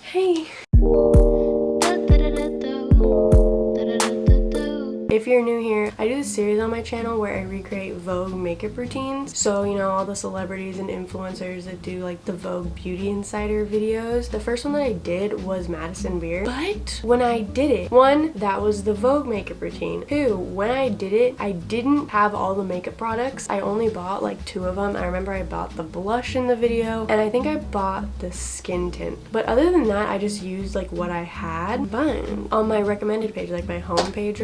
Hey! If you're new here, I do this series on my channel where I recreate Vogue makeup routines. So, you know, all the celebrities and influencers that do like the Vogue Beauty Insider videos. The first one that I did was Madison Beer. But when I did it, one, that was the Vogue makeup routine. Two, when I did it, I didn't have all the makeup products. I only bought like 2 of them. I remember I bought the blush in the video, and I think I bought the skin tint. But other than that, I just used like what I had. But on my recommended page, like my home page,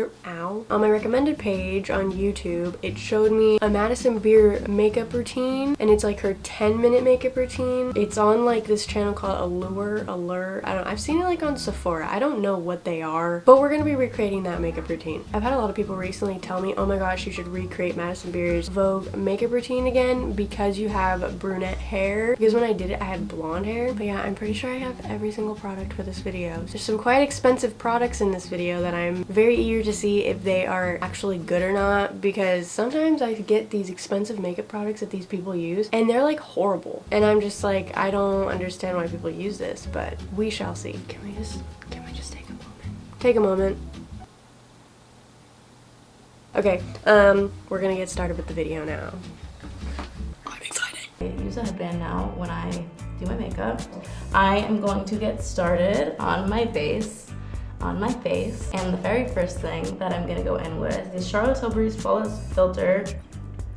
on my recommended page on YouTube, it showed me a Madison Beer makeup routine, and it's like her 10-minute makeup routine. It's on like this channel called Allure. I've seen it like on Sephora. I don't know what they are, but we're gonna be recreating that makeup routine. I've had a lot of people recently tell me, oh my gosh, you should recreate Madison Beer's Vogue makeup routine again because you have brunette hair. Because when I did it, I had blonde hair. But yeah, I'm pretty sure I have every single product for this video. There's some quite expensive products in this video that I'm very eager to see if they are actually good or not, because sometimes I get these expensive makeup products that these people use and they're like horrible, and I'm just like, I don't understand why people use this, but we shall see. Can we just take a moment? Take a moment. Okay, we're gonna get started with the video now. I'm excited. I use a headband now when I do my makeup. I am going to get started on my base. On my face, and the very first thing that I'm gonna go in with is Charlotte Tilbury's Flawless Filter.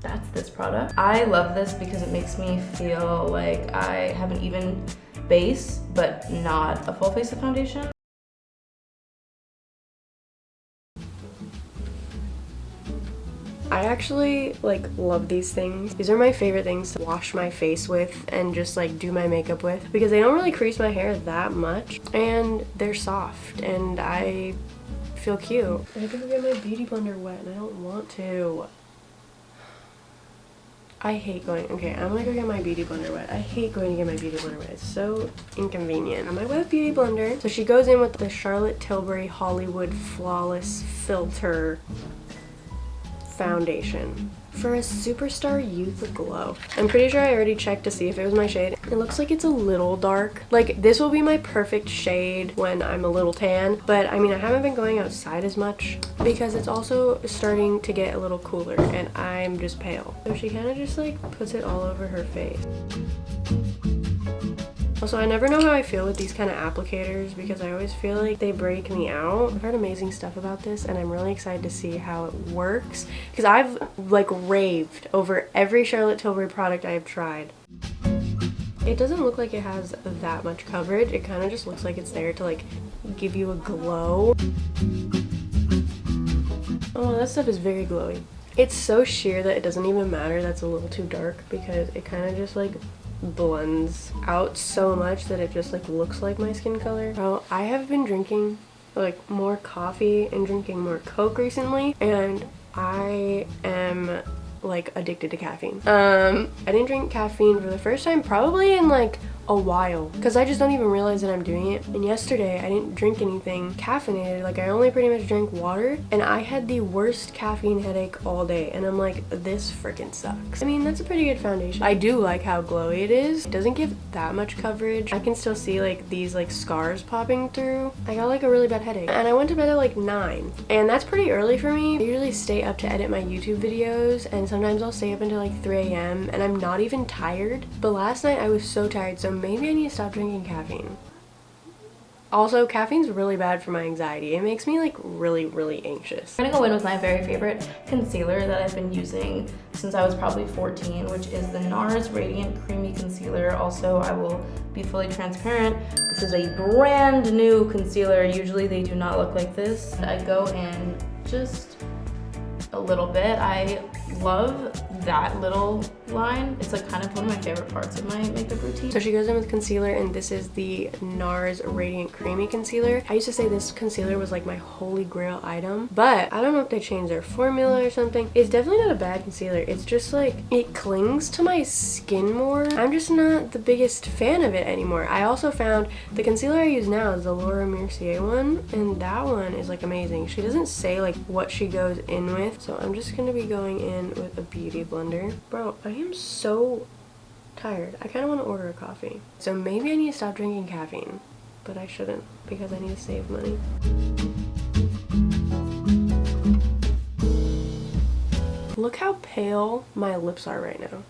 That's this product. I love this because it makes me feel like I have an even base but not a full face of foundation. I actually like love these things. These are my favorite things to wash my face with and just like do my makeup with, because they don't really crease my hair that much and they're soft and I feel cute. I have to go get my beauty blender wet and I don't want to. I hate going, okay, I'm gonna go get my beauty blender wet. I hate going to get my beauty blender wet. It's so inconvenient. On my wet beauty blender, so she goes in with the Charlotte Tilbury Hollywood Flawless Filter foundation for a superstar youth glow. I'm pretty sure I already checked to see if it was my shade. It looks like it's a little dark. Like, this will be my perfect shade when I'm a little tan, but I mean, I haven't been going outside as much because it's also starting to get a little cooler and I'm just pale. So she kind of just like puts it all over her face. Also, I never know how I feel with these kind of applicators because I always feel like they break me out. I've heard amazing stuff about this and I'm really excited to see how it works because I've like raved over every Charlotte Tilbury product I have tried. It doesn't look like it has that much coverage. It kind of just looks like it's there to like give you a glow. Oh, that stuff is very glowy. It's so sheer that it doesn't even matter that's a little too dark because it kind of just like blends out so much that it just like looks like my skin color. Well, I have been drinking like more coffee and drinking more Coke recently, and I am like addicted to caffeine. I didn't drink caffeine for the first time probably in like a while because I just don't even realize that I'm doing it. And yesterday I didn't drink anything caffeinated. Like, I only pretty much drank water and I had the worst caffeine headache all day, and I'm like, this freaking sucks. I mean, that's a pretty good foundation. I do like how glowy it is. It doesn't give that much coverage. I can still see like these like scars popping through. I got like a really bad headache and I went to bed at like 9, and that's pretty early for me. I usually stay up to edit my YouTube videos, and sometimes I'll stay up until like 3 a.m. and I'm not even tired, but last night I was so tired, so maybe I need to stop drinking caffeine. Also, caffeine's really bad for my anxiety. It makes me like really anxious. I'm gonna go in with my very favorite concealer that I've been using since I was probably 14, which is the NARS Radiant Creamy Concealer. Also, I will be fully transparent. This is a brand new concealer. Usually they do not look like this. I go in just a little bit. I love that little line. It's like kind of one of my favorite parts of my makeup routine. So she goes in with concealer, and this is the NARS Radiant Creamy Concealer. I used to say this concealer was like my holy grail item, but I don't know if they changed their formula or something. It's definitely not a bad concealer. It's just like, it clings to my skin more. I'm just not the biggest fan of it anymore. I also found the concealer I use now is the Laura Mercier one, and that one is like amazing. She doesn't say like what she goes in with, so I'm just gonna be going in with a beauty blender. Bro, I am so tired. I kind of want to order a coffee. So maybe I need to stop drinking caffeine. but I shouldn't because I need to save money. Look how pale my lips are right now.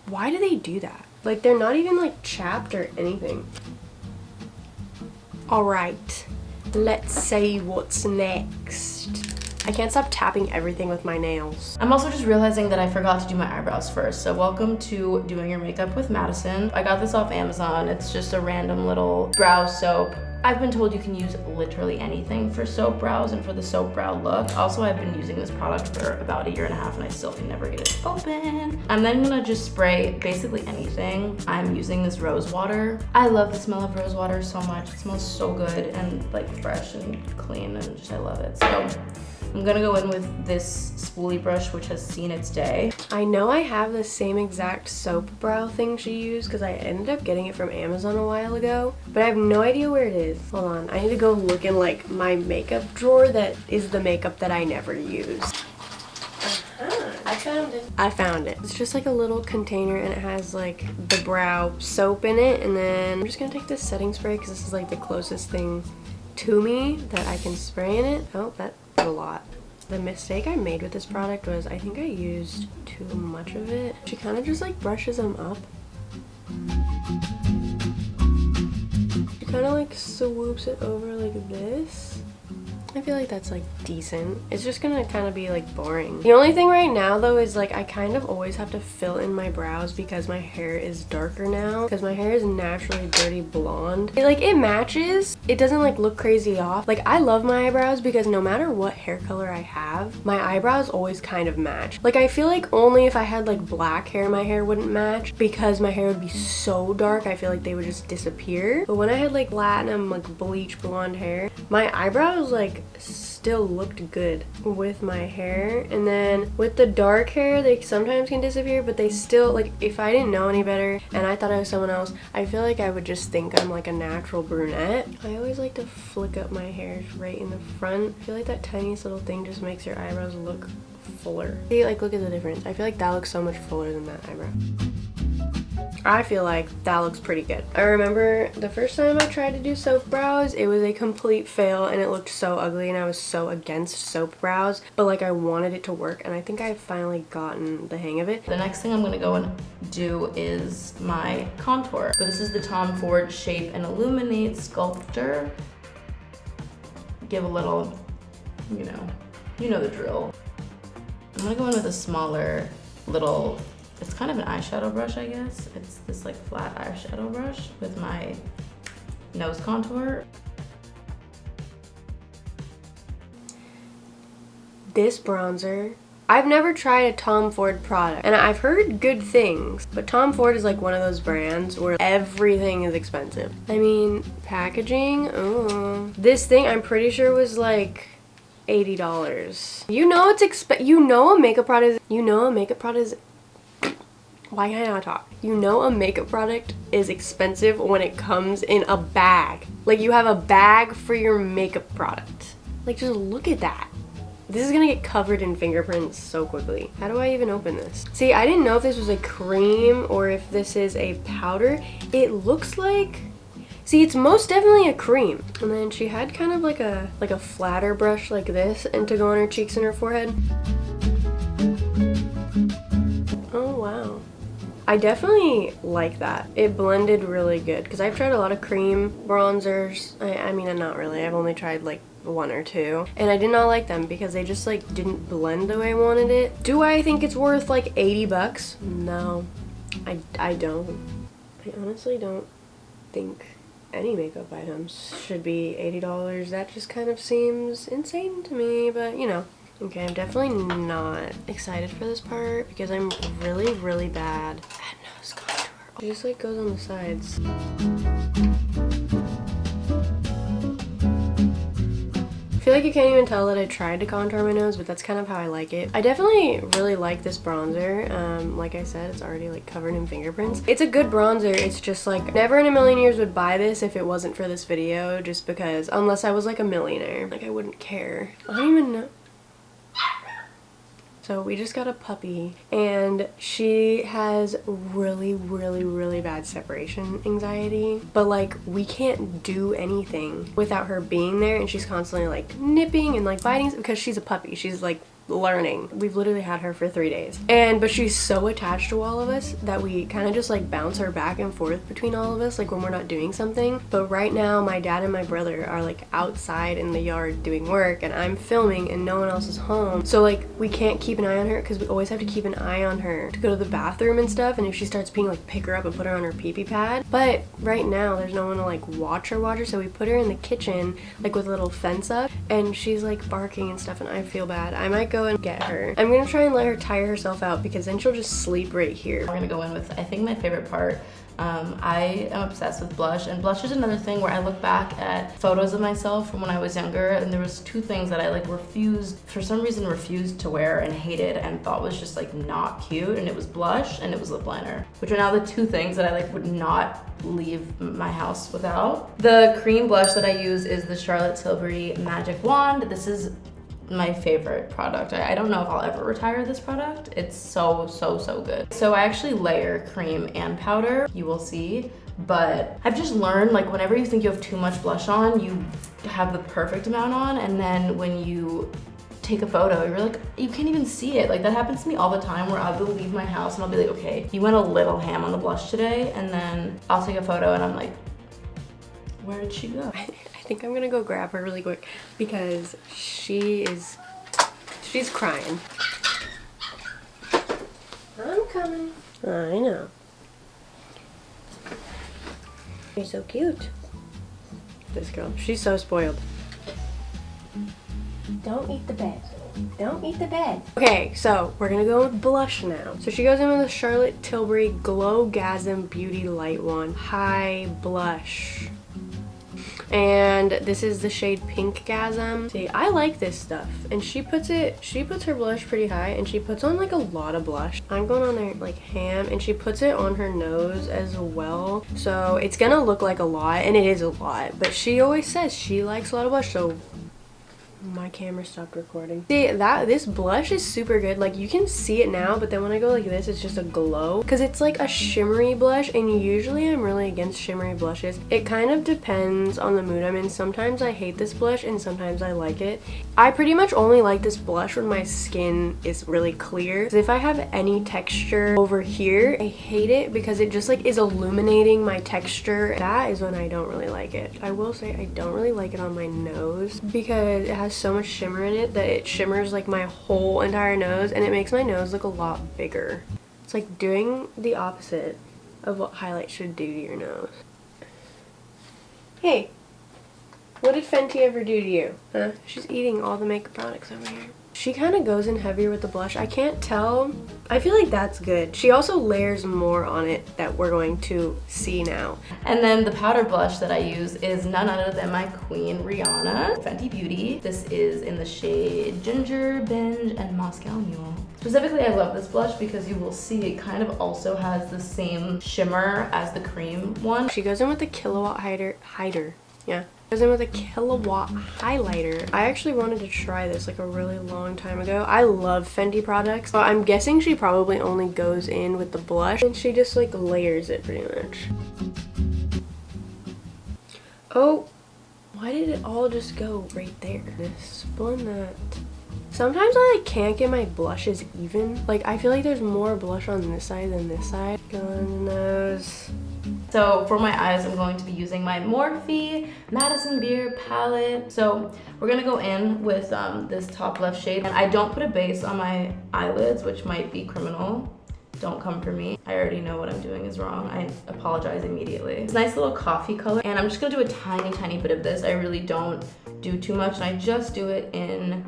Why do they do that? Like, they're not even like chapped or anything. Alright, let's see what's next. I can't stop tapping everything with my nails. I'm also just realizing that I forgot to do my eyebrows first. So welcome to Doing Your Makeup with Madison. I got this off Amazon. It's just a random little brow soap. I've been told you can use literally anything for soap brows and for the soap brow look. Also, I've been using this product for about 1.5 years and I still can never get it open. I'm then gonna just spray basically anything. I'm using this rose water. I love the smell of rose water so much. It smells so good and like fresh and clean and just I love it. So I'm gonna go in with this spoolie brush, which has seen its day. I know I have the same exact soap brow thing she used because I ended up getting it from Amazon a while ago, but I have no idea where it is. Hold on, I need to go look in like my makeup drawer that is the makeup that I never use. I found it. It's just like a little container and it has like the brow soap in it, and then I'm just gonna take this setting spray because this is like the closest thing to me that I can spray in it. Oh, that's a lot. The mistake I made with this product was I think I used too much of it. She kind of just like brushes them up. She kind of like swoops it over like this. I feel like that's like decent. It's just gonna kind of be like boring. The only thing right now though is like I kind of always have to fill in my brows because my hair is darker now, because my hair is naturally dirty blonde. It matches. It doesn't like look crazy off. Like, I love my eyebrows because no matter what hair color I have, my eyebrows always kind of match. Like, I feel like only if I had like black hair my hair wouldn't match because my hair would be so dark. I feel like they would just disappear. But when I had like platinum like bleach blonde hair, my eyebrows like still looked good with my hair. And then with the dark hair, they sometimes can disappear, but they still, like, if I didn't know any better and I thought I was someone else, I feel like I would just think I'm like a natural brunette. I always like to flick up my hairs right in the front. I feel like that tiniest little thing just makes your eyebrows look fuller. See, like, look at the difference. I feel like that looks so much fuller than that eyebrow. I feel like that looks pretty good. I remember the first time I tried to do soap brows, it was a complete fail and it looked so ugly and I was so against soap brows, but like I wanted it to work and I think I've finally gotten the hang of it. The next thing I'm gonna go and do is my contour. So this is the Tom Ford Shape and Illuminate Sculptor. Give a little, you know the drill. I'm gonna go in with a smaller little, it's kind of an eyeshadow brush, I guess. It's this like flat eyeshadow brush with my nose contour. This bronzer, I've never tried a Tom Ford product and I've heard good things, but Tom Ford is like one of those brands where everything is expensive. I mean, packaging, oh. This thing I'm pretty sure was like $80. You know it's you know a makeup product is why can't I not talk? You know a makeup product is expensive when it comes in a bag. Like, you have a bag for your makeup product. Like, just look at that. This is gonna get covered in fingerprints so quickly. How do I even open this? See, I didn't know if this was a cream or if this is a powder. It looks like, see, it's most definitely a cream. And then she had kind of like a flatter brush like this and to go on her cheeks and her forehead. Oh, wow. I definitely like that. It blended really good because I've tried a lot of cream bronzers. I mean, not really. I've only tried like 1 or 2 and I did not like them because they just like didn't blend the way I wanted it. Do I think it's worth like $80? No, I don't. I honestly don't think any makeup items should be $80. That just kind of seems insane to me, but you know. Okay, I'm definitely not excited for this part because I'm really, really bad at nose contour. It just like goes on the sides. I feel like you can't even tell that I tried to contour my nose, but that's kind of how I like it. I definitely really like this bronzer. Like I said, it's already like covered in fingerprints. It's a good bronzer. It's just like never in a million years would buy this if it wasn't for this video, just because unless I was like a millionaire, like I wouldn't care. I don't even know. So we just got a puppy and she has really bad separation anxiety, but like we can't do anything without her being there, and she's constantly like nipping and like biting because she's a puppy. She's like learning. We've literally had her for 3 days, but she's so attached to all of us that we kind of just like bounce her back and forth between all of us, like when we're not doing something. But right now my dad and my brother are like outside in the yard doing work, and I'm filming and no one else is home, so like we can't keep an eye on her because we always have to keep an eye on her to go to the bathroom and stuff, and if she starts peeing, like pick her up and put her on her pee-pee pad. But right now there's no one to like watch her, so we put her in the kitchen like with a little fence up, and she's like barking and stuff, and I feel bad. I might go and get her. I'm gonna try and let her tire herself out because then she'll just sleep right here. We're gonna go in with, I think, my favorite part. I am obsessed with blush, and blush is another thing where I look back at photos of myself from when I was younger, and there was 2 things that I like for some reason refused to wear and hated and thought was just like not cute, and it was blush and it was lip liner, which are now the 2 things that I like would not leave my house without. The cream blush that I use is the Charlotte Tilbury Magic Wand. This is my favorite product. I don't know if I'll ever retire this product. It's so good. So I actually layer cream and powder, you will see, but I've just learned, like, whenever you think you have too much blush on, you have the perfect amount on, and then when you take a photo, you're like, you can't even see it. Like, that happens to me all the time where I'll leave my house and I'll be like, okay, you went a little ham on the blush today, and then I'll take a photo and I'm like, where did she go? I think I'm gonna go grab her really quick because she's crying. I'm coming. I know. You're so cute. This girl, she's so spoiled. Don't eat the bed. Don't eat the bed. Okay, so we're gonna go with blush now. So she goes in with the Charlotte Tilbury Glow-gasm Beauty Light Wand High Blush. And this is the shade Pink-gasm. See, I like this stuff. And she puts her blush pretty high, and she puts on like a lot of blush. I'm going on there like ham, and she puts it on her nose as well. So it's gonna look like a lot, and it is a lot. But she always says she likes a lot of blush, so my camera stopped recording. See, this blush is super good. Like, you can see it now, but then when I go like this, it's just a glow because it's like a shimmery blush, and usually I'm really against shimmery blushes. It kind of depends on the mood I'm in. Sometimes I hate this blush and sometimes I like it. I pretty much only like this blush when my skin is really clear. If I have any texture over here, I hate it because it just like is illuminating my texture. That is when I don't really like it. I will say I don't really like it on my nose because it has so much shimmer in it that it shimmers like my whole entire nose, and it makes my nose look a lot bigger. It's like doing the opposite of what highlight should do to your nose. Hey, what did Fenty ever do to you? Huh? She's eating all the makeup products over here. She kind of goes in heavier with the blush. I can't tell. I feel like that's good. She also layers more on it that we're going to see now. And then the powder blush that I use is none other than my queen, Rihanna, Fenty Beauty. This is in the shade Ginger, Binge, and Moscow Mule. Specifically, I love this blush because you will see it kind of also has the same shimmer as the cream one. She goes in with the Killawatt hider. Yeah. Goes in with a Killawatt highlighter. I actually wanted to try this like a really long time ago. I love Fenty products. So I'm guessing she probably only goes in with the blush and she just like layers it pretty much. Oh, why did it all just go right there? Just blend that. Sometimes I like can't get my blushes even. Like, I feel like there's more blush on this side than this side. Go on the nose. So for my eyes, I'm going to be using my Morphe Madison Beer palette. So we're gonna go in with this top left shade. And I don't put a base on my eyelids, which might be criminal. Don't come for me. I already know what I'm doing is wrong. I apologize immediately. It's a nice little coffee color. And I'm just gonna do a tiny bit of this. I really don't do too much. And I just do it in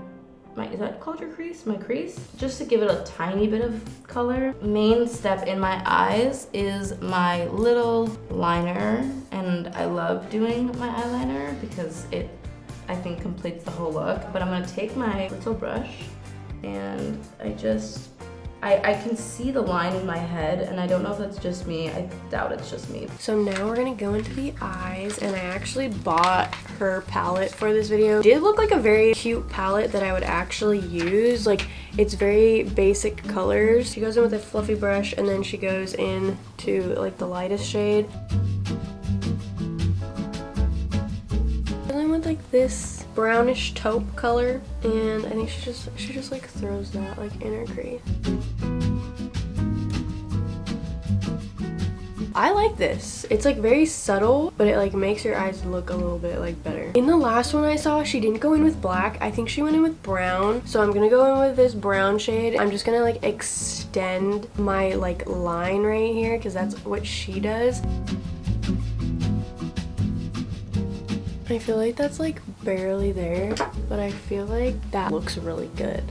is that called your crease? My crease? Just to give it a tiny bit of color. Main step in my eyes is my little liner, and I love doing my eyeliner because it, I think, completes the whole look. But I'm gonna take my little brush and I I can see the line in my head, and I don't know if that's just me. I doubt it's just me. So now we're gonna go into the eyes, and I actually bought her palette for this video. It did look like a very cute palette that I would actually use. Like, it's very basic colors. She goes in with a fluffy brush, and then she goes in to like the lightest shade. With like this brownish taupe color, and I think she just like throws that like in her crease. I like this. It's like very subtle, but it like makes your eyes look a little bit like better. In the last one I saw, she didn't go in with black. I think she went in with brown. So I'm gonna go in with this brown shade. I'm just gonna like extend my like line right here because that's what she does. I feel like that's like barely there, but I feel like that looks really good.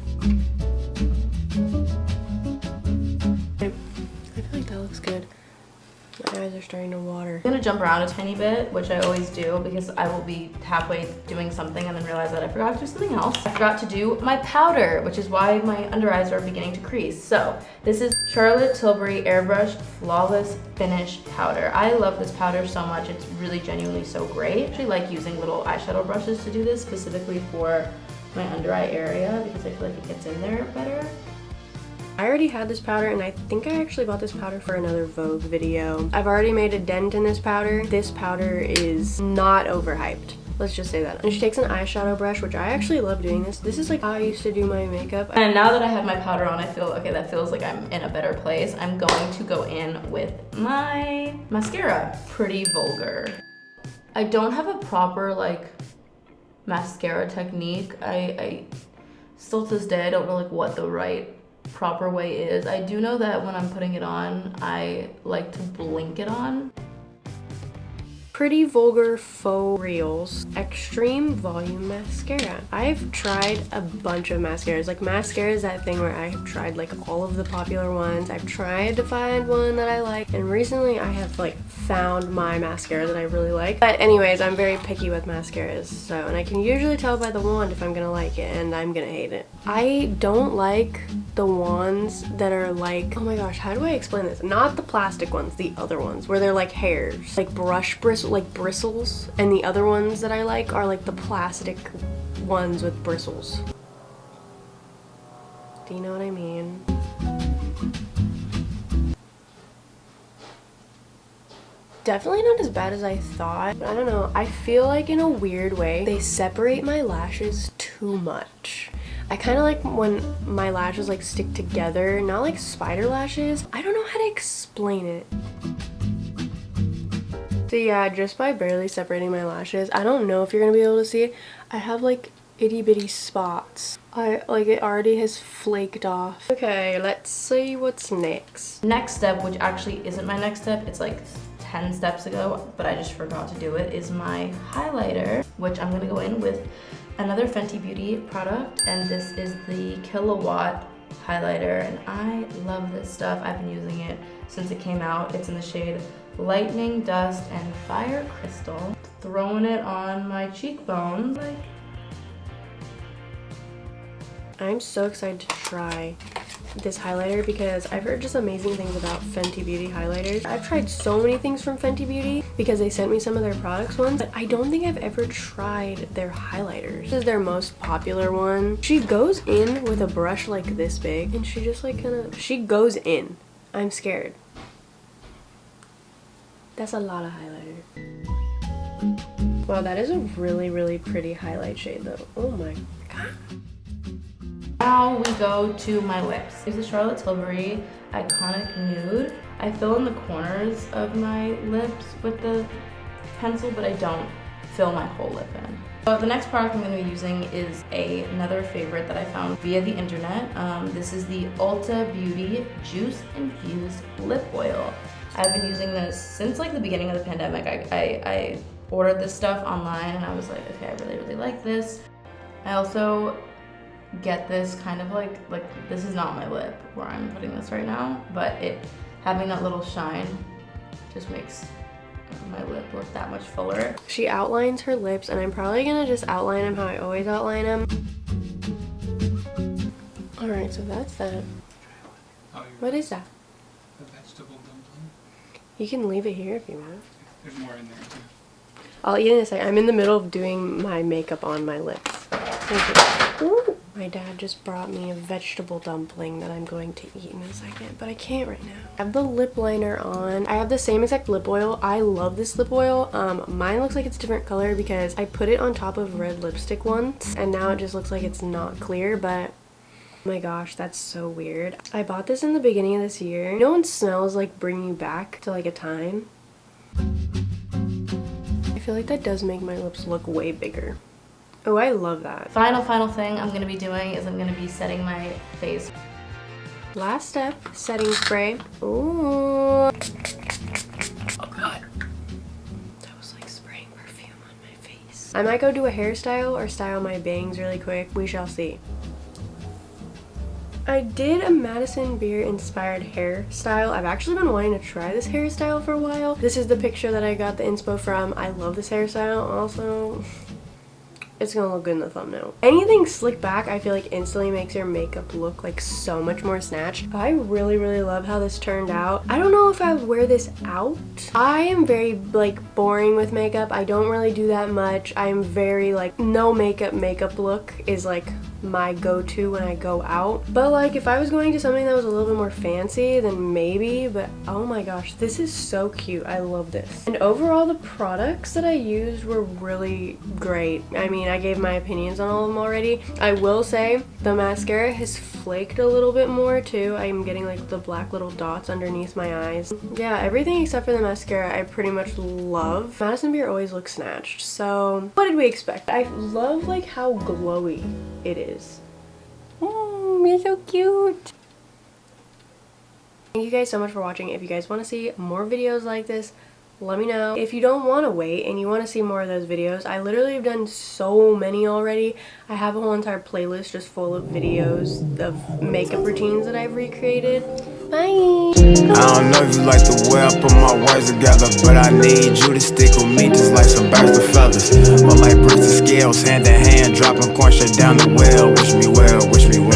I feel like that looks good. My eyes are starting to water. I'm gonna jump around a tiny bit, which I always do because I will be halfway doing something and then realize that I forgot to do something else. I forgot to do my powder, which is why my under eyes are beginning to crease. So this is Charlotte Tilbury Airbrushed Flawless Finish Powder. I love this powder so much. It's really genuinely so great. I actually like using little eyeshadow brushes to do this, specifically for my under eye area because I feel like it gets in there better. I already had this powder, and I think I actually bought this powder for another Vogue video. I've already made a dent in this powder. This powder is not overhyped. Let's just say that. And she takes an eyeshadow brush, which I actually love doing this. This is like how I used to do my makeup. And now that I have my powder on, I feel, okay, that feels like I'm in a better place. I'm going to go in with my mascara. Pretty Vulgar. I don't have a proper like mascara technique. I still to this day, I don't know like what the right proper way is. I do know that when I'm putting it on, I like to blink it on. Pretty Vulgar Faux Reals Extreme Volume Mascara. I've tried a bunch of mascaras. Like, mascara is that thing where I have tried like all of the popular ones. I've tried to find one that I like, and recently I have like found my mascara that I really like. But anyways, I'm very picky with mascaras, so, and I can usually tell by the wand if I'm gonna like it and I'm gonna hate it. I don't like the ones that are like, oh my gosh, how do I explain this? Not the plastic ones, the other ones where they're like hairs, like brush bristles, like bristles, and the other ones that I like are like the plastic ones with bristles. Do you know what I mean? Definitely not as bad as I thought, but I don't know. I feel like in a weird way, they separate my lashes too much. I kind of like when my lashes like stick together, not like spider lashes. I don't know how to explain it. So yeah, just by barely separating my lashes, I don't know if you're gonna be able to see it. I have like itty bitty spots. It already has flaked off. Okay, let's see what's next. Next step, which actually isn't my next step, it's like 10 steps ago, but I just forgot to do it, is my highlighter, which I'm gonna go in with another Fenty Beauty product, and this is the Kilowatt highlighter, and I love this stuff. I've been using it since it came out. It's in the shade Lightning, Dust, and Fire Crystal. Throwing it on my cheekbones. I'm so excited to try this highlighter because I've heard just amazing things about Fenty Beauty highlighters. I've tried so many things from Fenty Beauty because they sent me some of their products once, but I don't think I've ever tried their highlighters. This is their most popular one. She goes in with a brush like this big, and she just like she goes in. I'm scared. That's a lot of highlighter. Wow, that is a really, really pretty highlight shade though. Oh my god. Now we go to my lips. This is Charlotte Tilbury Iconic Nude. I fill in the corners of my lips with the pencil, but I don't fill my whole lip in. So the next product I'm going to be using is another favorite that I found via the internet. This is the Ulta Beauty Juice Infused Lip Oil. I've been using this since like the beginning of the pandemic. I ordered this stuff online and I was like, okay, I really, really like this. I also get this kind of like this is not my lip where I'm putting this right now, but having that little shine just makes my lip look that much fuller. She outlines her lips, and I'm probably gonna just outline them how I always outline them. Alright, so that's that. Oh, What is that? a vegetable dumpling. You can leave it here if you want. There's more in there too. I'll eat it in a second. I'm in the middle of doing my makeup on my lips. Thank you. Ooh. My dad just brought me a vegetable dumpling that I'm going to eat in a second, but I can't right now. I have the lip liner on. I have the same exact lip oil. I love this lip oil. Mine looks like it's a different color because I put it on top of red lipstick once, and now it just looks like it's not clear, but oh my gosh, that's so weird. I bought this in the beginning of this year. You know when smells like bring you back to like a time? I feel like that does make my lips look way bigger. Oh, I love that. Final thing I'm gonna be doing is I'm gonna be setting my face. Last step, setting spray. Ooh. Oh god. That was like spraying perfume on my face. I might go do a hairstyle or style my bangs really quick. We shall see. I did a Madison Beer inspired hairstyle. I've actually been wanting to try this hairstyle for a while. This is the picture that I got the inspo from. I love this hairstyle. Also, it's gonna look good in the thumbnail. Anything slick back, I feel like instantly makes your makeup look like so much more snatched. I really love how this turned out. I don't know if I would wear this out. I am very like boring with makeup. I don't really do that much. I'm very like no makeup look is like my go-to when I go out. But like if I was going to something that was a little bit more fancy, then maybe, but oh my gosh, this is so cute. I love this. And overall, the products that I used were really great. I mean, I gave my opinions on all of them already. I will say the mascara has flaked a little bit more too. I'm getting like the black little dots underneath my eyes. Yeah, everything except for the mascara I pretty much love. Madison Beer always looks snatched, so what did we expect? I love like how glowy it is. You're so cute. Thank you guys so much for watching. If you guys want to see more videos like this, let me know. If you don't want to wait and you want to see more of those videos, I literally have done so many already. I have a whole entire playlist just full of videos of makeup routines that I've recreated. Bye! I don't know if you like the way I put my words together, but I need you to stick with me just like some birds of feathers. But like bricks and scales, hand in hand, dropping corn straight down the well. Wish me well, wish me well.